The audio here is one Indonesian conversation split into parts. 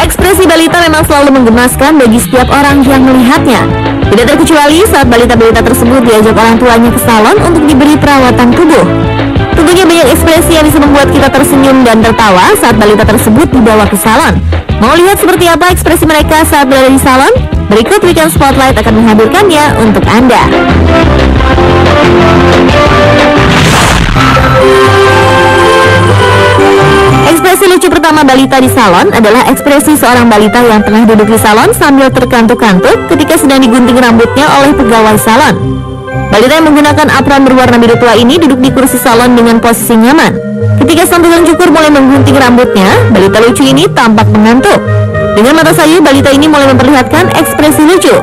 Ekspresi balita memang selalu menggemaskan bagi setiap orang yang melihatnya. Tidak terkecuali saat balita-balita tersebut diajak orang tuanya ke salon untuk diberi perawatan tubuh. Tentunya banyak ekspresi yang bisa membuat kita tersenyum dan tertawa saat balita tersebut dibawa ke salon. Mau lihat seperti apa ekspresi mereka saat berada di salon? Berikut Weekend Spotlight akan menghadirkannya untuk Anda. Ekspresi lucu pertama balita di salon adalah ekspresi seorang balita yang tengah duduk di salon sambil terkantuk-kantuk ketika sedang digunting rambutnya oleh pegawai salon. Balita yang menggunakan apron berwarna biru tua ini duduk di kursi salon dengan posisi nyaman. Ketika sang tukang cukur mulai menggunting rambutnya, balita lucu ini tampak mengantuk. Dengan mata sayu, balita ini mulai memperlihatkan ekspresi lucu.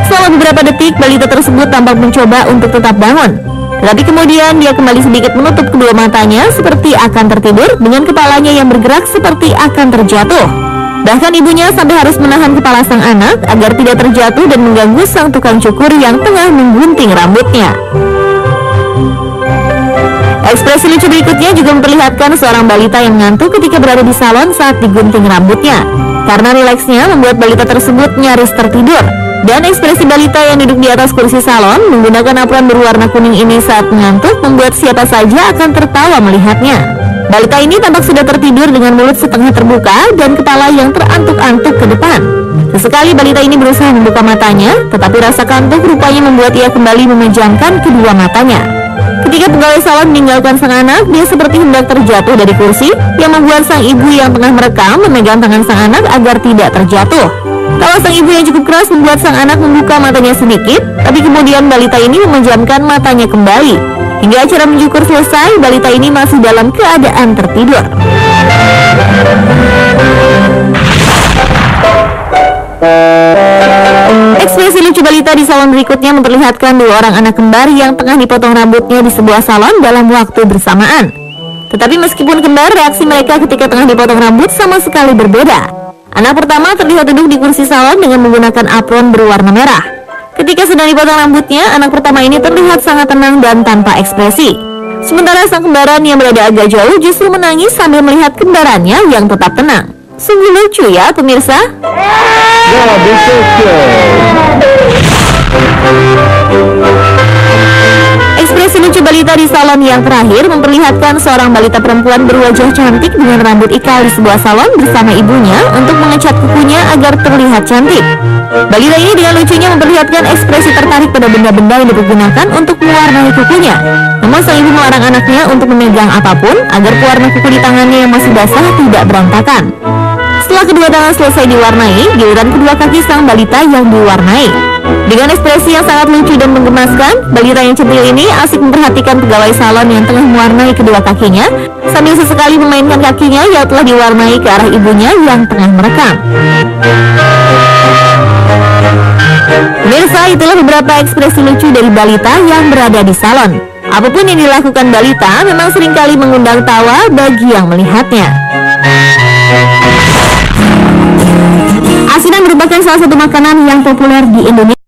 Selama beberapa detik, balita tersebut tampak mencoba untuk tetap bangun. Tetapi kemudian dia kembali sedikit menutup kedua matanya seperti akan tertidur dengan kepalanya yang bergerak seperti akan terjatuh. Bahkan ibunya sampai harus menahan kepala sang anak agar tidak terjatuh dan mengganggu sang tukang cukur yang tengah menggunting rambutnya. Ekspresi lucu berikutnya juga memperlihatkan seorang balita yang mengantuk ketika berada di salon saat digunting rambutnya. Karena rileksnya membuat balita tersebut nyaris tertidur. Dan ekspresi balita yang duduk di atas kursi salon menggunakan apron berwarna kuning ini saat mengantuk membuat siapa saja akan tertawa melihatnya. Balita ini tampak sudah tertidur dengan mulut setengah terbuka dan kepala yang terantuk-antuk ke depan. Sesekali balita ini berusaha membuka matanya, tetapi rasa kantuk rupanya membuat ia kembali memejamkan kedua matanya. Ketika pegawai salon meninggalkan sang anak, dia seperti hendak terjatuh dari kursi, yang membuat sang ibu yang tengah merekam memegang tangan sang anak agar tidak terjatuh. Tawa sang ibu yang cukup keras membuat sang anak membuka matanya sedikit, tapi kemudian balita ini memejamkan matanya kembali. Hingga acara mencukur selesai, balita ini masih dalam keadaan tertidur. Ekspresi lucu balita di salon berikutnya memperlihatkan dua orang anak kembar yang tengah dipotong rambutnya di sebuah salon dalam waktu bersamaan. Tetapi meskipun kembar, reaksi mereka ketika tengah dipotong rambut sama sekali berbeda. Anak pertama terlihat duduk di kursi salon dengan menggunakan apron berwarna merah. Ketika sedang dipotong rambutnya, anak pertama ini terlihat sangat tenang dan tanpa ekspresi. Sementara sang kembaran yang berada agak jauh justru menangis sambil melihat kembarannya yang tetap tenang. Sungguh lucu ya pemirsa. Ekspresi lucu balita di salon yang terakhir memperlihatkan seorang balita perempuan berwajah cantik dengan rambut ikal di sebuah salon bersama ibunya untuk mengecat kukunya agar terlihat cantik. Balita ini dengan lucunya memperlihatkan ekspresi tertarik pada benda-benda yang dipergunakan untuk mewarnai kukunya. Namun sang ibu melarang anaknya untuk memegang apapun agar pewarna kuku di tangannya yang masih basah tidak berantakan. Setelah kedua tangan selesai diwarnai, giliran kedua kaki sang balita yang diwarnai. Dengan ekspresi yang sangat lucu dan menggemaskan, balita yang centil ini asik memperhatikan pegawai salon yang tengah mewarnai kedua kakinya, sambil sesekali memainkan kakinya yang telah diwarnai ke arah ibunya yang tengah merekam. Pemirsa, itulah beberapa ekspresi lucu dari balita yang berada di salon. Apapun yang dilakukan balita memang seringkali mengundang tawa bagi yang melihatnya. Asinan merupakan salah satu makanan yang populer di Indonesia.